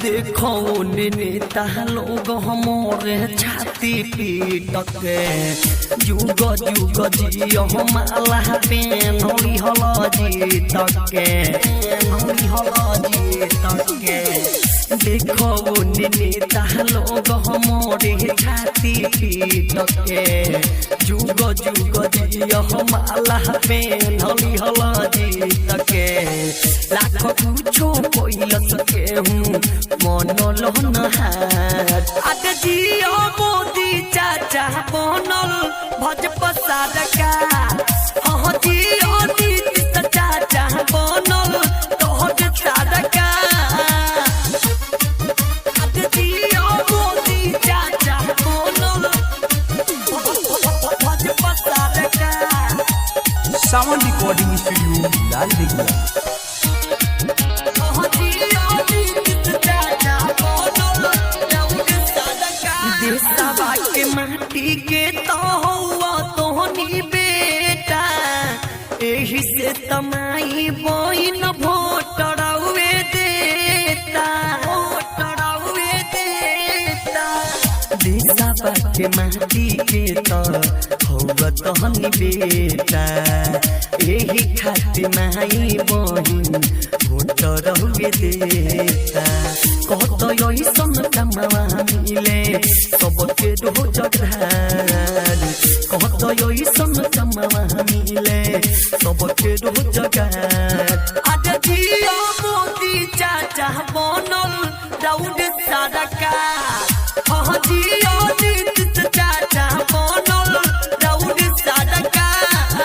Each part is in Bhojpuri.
देखो नेता लोग हमारे छाती पीट के जुग जुग जियो माला पेनली हल जीत के देखो नेता लोग हमारे छाती पीट के जुग जुग जियो माला पेनली हल जीत के लाख पूछो कोई सके मन लोन हाथ अद जियो मोदी चाचा बनल भाजपा सरकार हाँ जियो नीतीश चाचा बनल तोहर सरकार अद जियो मोदी चाचा बनल भाजपा सरकार। साउंड रिकॉर्डिंग स्टूडियो लाल दिघिया। देशवा के माटी के तो हुआ तोहनी बेटा एही से तमाई बहिन वोट रउए देता देशवा के माटी के तो हुआ तोहनी बेटा एही खातिर माई बहिन वोट रउए देता कहत ऐसन कमावा मिले सबके रोजगार कहत ऐसन कमावा मिले सबके रोजगार आज जियो मोदी चाचा बनल राउड सरकार हाँ जियो नीतीश चाचा बनल राउड सरकार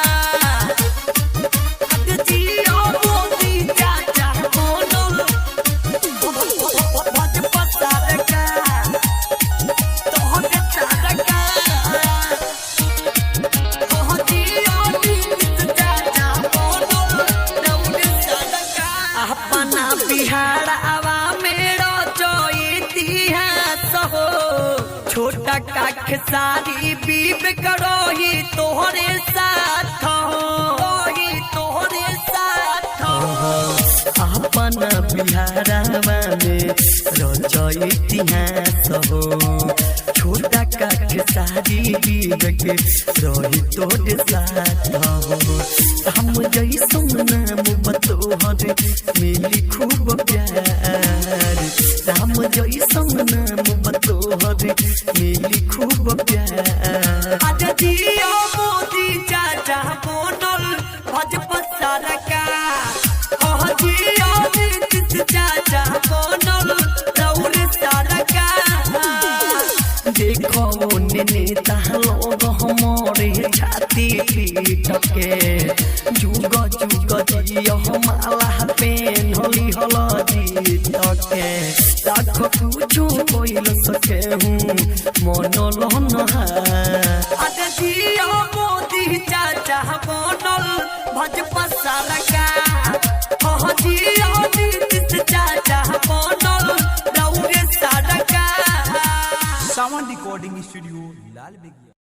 आज जियो मोदी चाचा बनल बिहार आवा मेरो जो इतिहास हो छोटा का खेसारी बीब करो ही तोहरे साथ हो तोहरे साथ हो अपना बिहार में रचो इतिहास हो छोटा का खेसारी बीब के रही तोहरे साथ हो हम जैसन नाम बतोहर मिली खूब प्यार राम जैसन नाम बतोहर मिली खूब प्यार आज जियो मोदी चाचा बनल भाजपा सरकार हाँ जियो नीतीश चाचा बनल राउर सरकार देखो नेता लोग हमारे छाती पीट के जुग जुग जियो माला पेनली हल जीत के लाख पूछो कोई सके मन लोन हाथ जियो मोदी चाचा बनल भाजपा सरकार हाँ जियो नीतीश चाचा बनल राउर सरकार। साउंड रिकॉर्डिंग स्टूडियो लाल दिघिया।